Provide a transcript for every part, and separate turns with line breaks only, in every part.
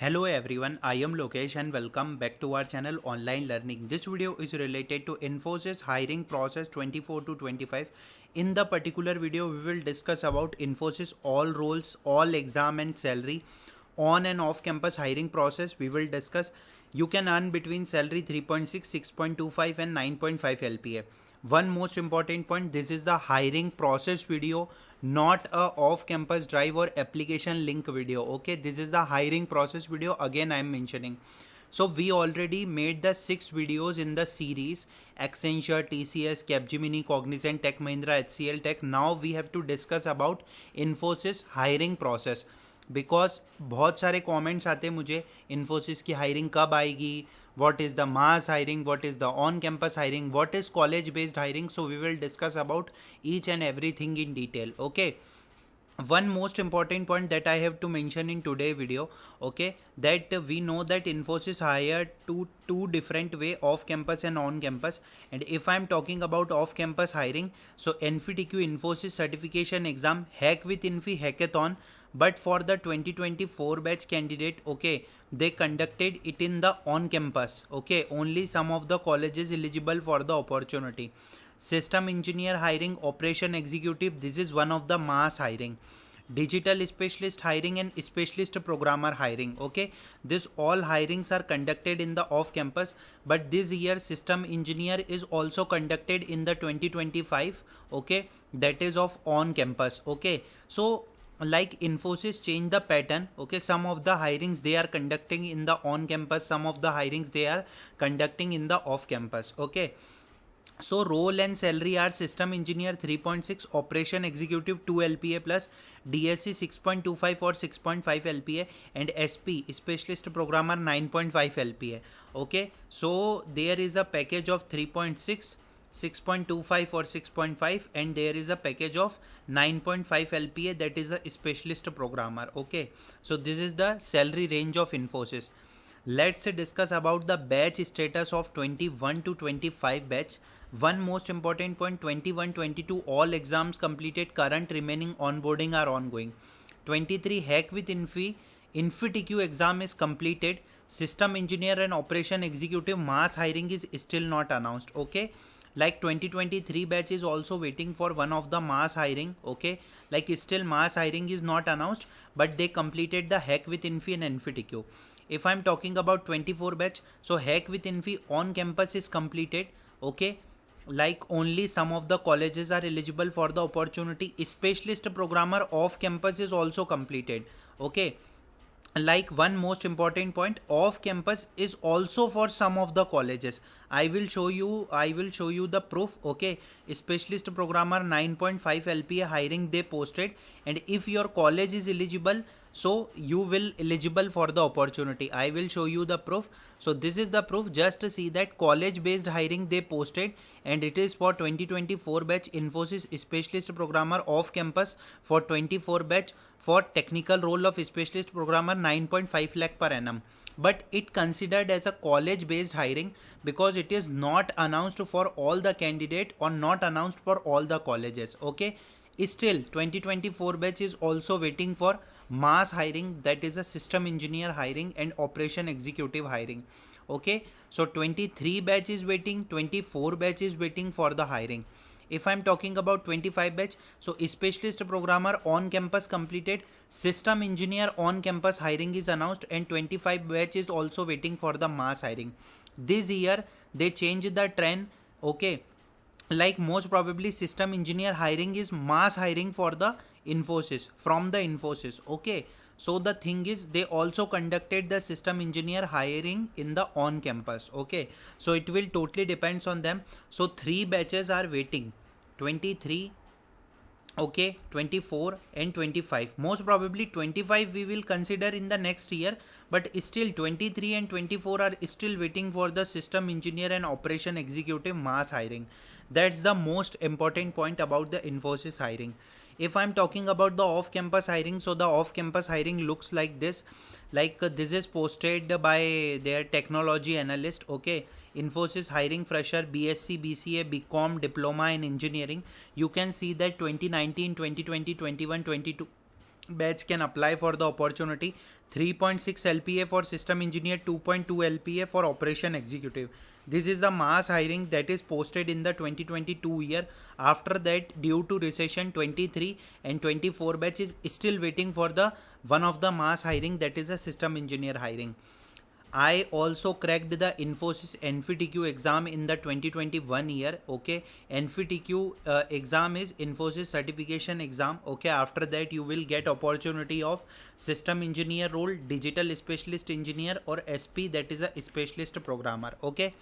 Hello everyone, I am Lokesh and welcome back to our channel Online Learning. This video is related to Infosys hiring process 24 to 25. In the particular video, we will discuss about Infosys all roles, all exam and salary, on and off campus hiring process. We will discuss you can earn between salary 3.6, 6.25 and 9.5 LPA. One most important point, this is the hiring process video, not a off campus drive or application link video. Okay, this is the hiring process video, again I am mentioning. So we already made the 6 videos in the series Accenture, TCS, Capgemini, Cognizant, Tech Mahindra, HCL Tech. Now we have to discuss about Infosys hiring process, because बहुत सारे comments आते हैं मुझे इन्फोसिस की hiring कब आएगी, what is the mass hiring, what is the on campus hiring, what is college based hiring. So we will discuss about each and everything in detail. Okay, one most important point that I have to mention in today's video, okay, that we know that Infosys hire two different way, off campus and on campus. And if I am talking about off campus hiring, so NFTQ Infosys certification exam, hack with Infi hackathon, but for the 2024 batch candidate, okay, they conducted it in the on campus. Okay, only some of the colleges eligible for the opportunity. System engineer hiring, operation executive, this is one of the mass hiring. Digital specialist hiring and specialist programmer hiring. Okay, this all hirings are conducted in the off campus, but this year system engineer is also conducted in the 2025. Okay, that is of on campus. Okay, so like Infosys change the pattern. Okay, some of the hirings they are conducting in the on campus, some of the hirings they are conducting in the off campus. Okay, so role and salary are system engineer 3.6, operation executive 2 LPA plus DSC 6.25 or 6.5 LPA, and SP specialist programmer 9.5 LPA. Okay, so there is a package of 3.6, 6.25 or 6.5, and there is a package of 9.5 LPA, that is a specialist programmer. Okay, so this is the salary range of Infosys. Let's discuss about the batch status of 21 to 25 batch. One most important point, 21-22 all exams completed, current remaining onboarding are ongoing. 23 hack with InfTQ exam is completed. System engineer and operation executive mass hiring is still not announced. Okay, like 2023 batch is also waiting for one of the mass hiring. Okay, like still mass hiring is not announced, but they completed the hack with Infi and NFTQ. If I'm talking about 24 batch, so hack with Infi on campus is completed. Okay, like only some of the colleges are eligible for the opportunity. Specialist programmer off campus is also completed. Okay, like one most important point, off campus is also for some of the colleges. I will show you the proof. Okay, specialist programmer 9.5 LPA hiring they posted, and if your college is eligible, so you will eligible for the opportunity. I will show you the proof. So this is the proof. Just see that college based hiring they posted, and it is for 2024 batch Infosys specialist programmer off campus for 24 batch for technical role of specialist programmer 9.5 lakh per annum. But it considered as a college based hiring because it is not announced for all the candidate or not announced for all the colleges. Okay, still 2024 batch is also waiting for mass hiring, that is a system engineer hiring and operation executive hiring. Okay, so 23 batch is waiting, 24 batch is waiting for the hiring. If I'm talking about 25 batch, so specialist programmer on campus completed, system engineer on campus hiring is announced, and 25 batch is also waiting for the mass hiring. This year they changed the trend. Okay, like most probably system engineer hiring is mass hiring for the Infosys, from the Infosys. Okay, so the thing is they also conducted the system engineer hiring in the on campus. Okay, so it will totally depends on them. So 3 batches are waiting, 23, okay, 24 and 25. Most probably 25 we will consider in the next year, but still 23 and 24 are still waiting for the system engineer and operation executive mass hiring. That's the most important point about the Infosys hiring. If I'm talking about the off campus hiring, so the off campus hiring looks like this. Like this is posted by their technology analyst. Okay, Infosys hiring fresher BSc, BCA, BCom, diploma in engineering. You can see that 2019, 2020, 21, 22 batch can apply for the opportunity. 3.6 LPA for system engineer, 2.2 LPA for operation executive. This is the mass hiring that is posted in the 2022 year. After that, due to recession, 23 and 24 batch is still waiting for the one of the mass hiring, that is a system engineer hiring. I also cracked the Infosys NFTQ exam in the 2021 year. Okay, NFTQ exam is Infosys certification exam. Okay, after that you will get opportunity of system engineer role, digital specialist engineer, or SP, that is a specialist programmer. Okay.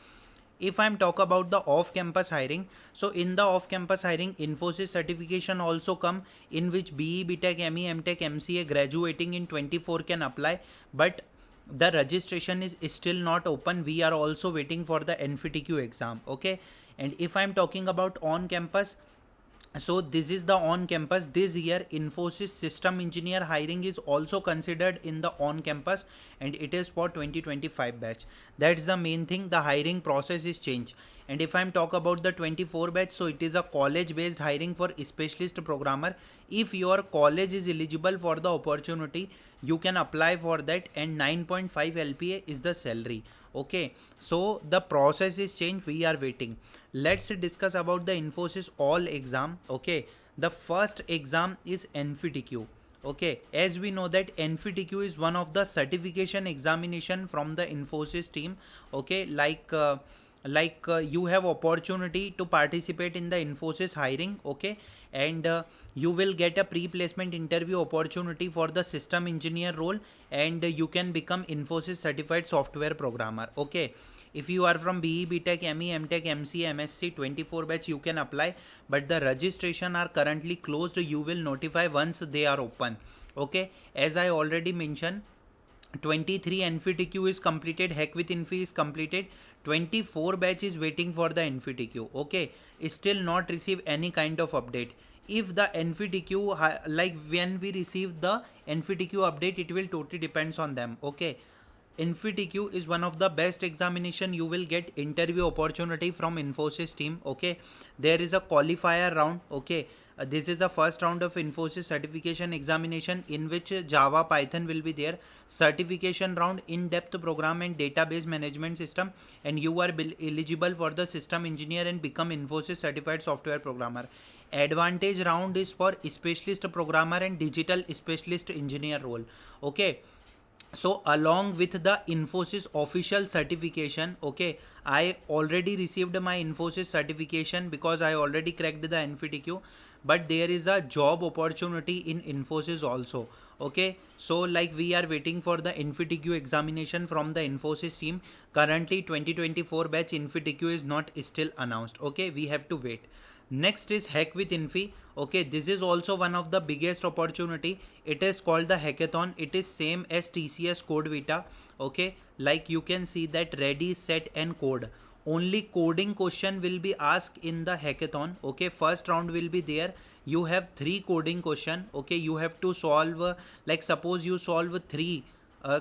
If I'm talk about the off-campus hiring, so in the off-campus hiring, Infosys certification also come, in which BE, BTech, ME, MTech, MCA graduating in 24 can apply, but the registration is still not open. We are also waiting for the NFTQ exam. Okay, and if I'm talking about on campus, so this is the on campus. This year Infosys system engineer hiring is also considered in the on campus, and it is for 2025 batch. That's the main thing. The hiring process is changed. And if I'm talk about the 24 batch, so it is a college based hiring for specialist programmer. If your college is eligible for the opportunity, you can apply for that, and 9.5 LPA is the salary. Okay, so the process is changed. We are waiting. Let's discuss about the Infosys all exam. Okay, the first exam is NFTQ. Okay, as we know that NFTQ is one of the certification examination from the Infosys team. Okay, you have opportunity to participate in the Infosys hiring. Okay, and you will get a pre-placement interview opportunity for the system engineer role, and you can become Infosys certified software programmer. Okay, if you are from BE, BTech, ME, MTech, MCA, MSc 24 batch, you can apply, but the registration are currently closed. You will notify once they are open. Okay, as I already mentioned, 23 NFTQ is completed, Hack with Infi is completed, 24 batch is waiting for the NFTQ. Okay, still not receive any kind of update. If the NFTQ, like when we receive the NFTQ update, it will totally depends on them. Okay, NFTQ is one of the best examination. You will get interview opportunity from Infosys team. Okay, there is a qualifier round. Okay, this is the first round of Infosys certification examination, in which Java, Python will be there. Certification round, in-depth program and database management system, and you are eligible for the system engineer and become Infosys certified software programmer. Advantage round is for specialist programmer and digital specialist engineer role. Okay, so along with the Infosys official certification, okay, I already received my Infosys certification because I already cracked the NFTQ, but there is a job opportunity in Infosys also. Okay, so like we are waiting for the NFTQ examination from the Infosys team. Currently 2024 batch NFTQ is not still announced. Okay, we have to wait. Next is Hack with Infi. Okay, this is also one of the biggest opportunity. It is called the hackathon. It is same as TCS Code Vita. Okay, like you can see that ready, set and code. Only coding question will be asked in the hackathon. Okay, first round will be there. You have 3 coding question. Okay, you have to solve like suppose you solve 3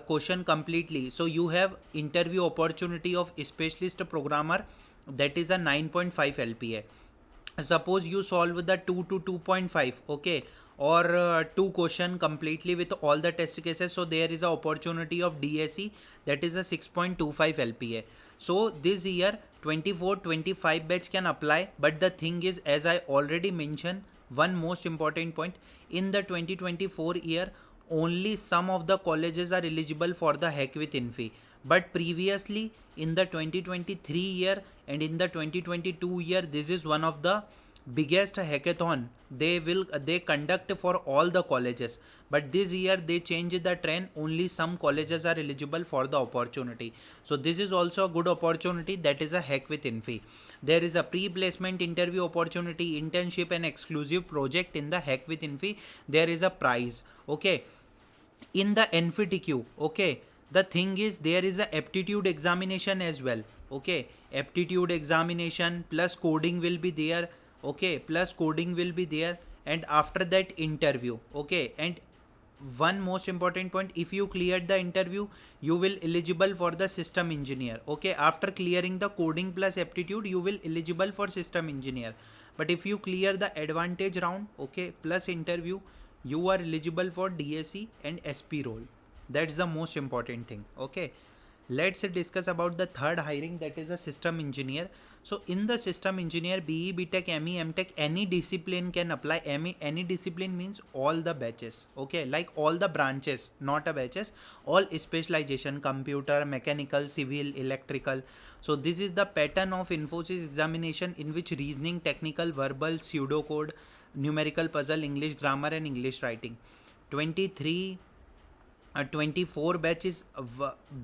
question completely. So you have interview opportunity of specialist programmer, that is a 9.5 LPA. Suppose you solve the 2 to 2.5, okay, or 2 question completely with all the test cases, so there is a opportunity of DSE, that is a 6.25 LPA. So this year 24-25 batch can apply, but the thing is, as I already mentioned, one most important point, in the 2024 year only some of the colleges are eligible for the Hack with Infi, but previously in the 2023 year and in the 2022 year, this is one of the biggest hackathon they conduct for all the colleges, but this year they changed the trend. Only some colleges are eligible for the opportunity, so this is also a good opportunity, that is a Hack with Infi. There is a pre-placement interview opportunity, internship and exclusive project in the Hack with Infi. There is a prize. Okay, in the NFTQ, okay, the thing is there is a aptitude examination as well. Okay, aptitude examination plus coding will be there. Okay, plus coding will be there, and after that interview. Okay, and one most important point, if you cleared the interview, you will eligible for the system engineer. Okay, after clearing the coding plus aptitude, you will eligible for system engineer. But if you clear the advantage round, okay, plus interview, you are eligible for DSE and SP role. That's the most important thing. Okay, let's discuss about the third hiring, that is a system engineer. So in the system engineer, BE, BTech, ME, MTech, any discipline can apply. Any discipline means all the batches. Okay, like all the branches, not a batches, all specialization, computer, mechanical, civil, electrical. So this is the pattern of Infosys examination, in which reasoning, technical, verbal, pseudocode, numerical puzzle, English grammar and English writing. 24 batch is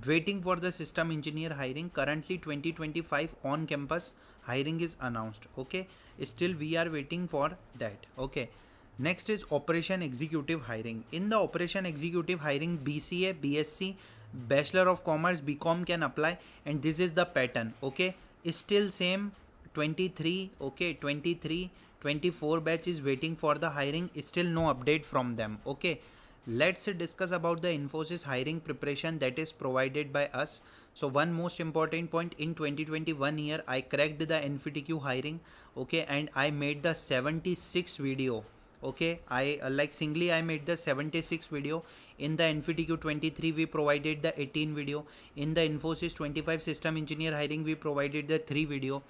waiting for the system engineer hiring. Currently 2025 on campus hiring is announced. Okay, still we are waiting for that. Okay, next is operation executive hiring. In the operation executive hiring, BCA, BSc, Bachelor of Commerce, BCom can apply, and this is the pattern. Okay, is still same 23. Okay, 24 batch is waiting for the hiring, still no update from them. Okay, let's discuss about the Infosys hiring preparation that is provided by us. So one most important point, in 2021 year I cracked the NFTQ hiring. Okay, and I made the 76 video. Okay, I like singly I made the 76 video. In the NFTQ 23 we provided the 18 video. In the Infosys 25 system engineer hiring we provided the 3 video.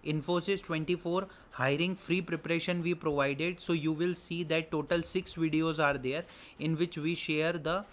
Infosys 24 hiring free preparation we provided. So you will see that total 6 videos are there, in which we share the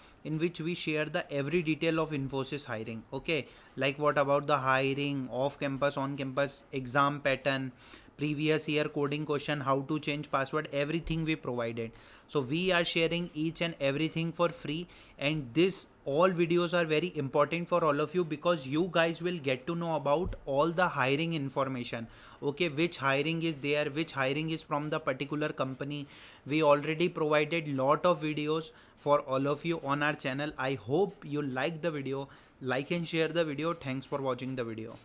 every detail of Infosys hiring. Okay, like what about the hiring, off campus, on campus, exam pattern, previous year coding question, how to change password, everything we provided. So we are sharing each and everything for free, and this all videos are very important for all of you, because you guys will get to know about all the hiring information. Okay, which hiring is there, which hiring is from the particular company. We already provided lot of videos for all of you on our channel. I hope you like the video. Like and share the video. Thanks for watching the video.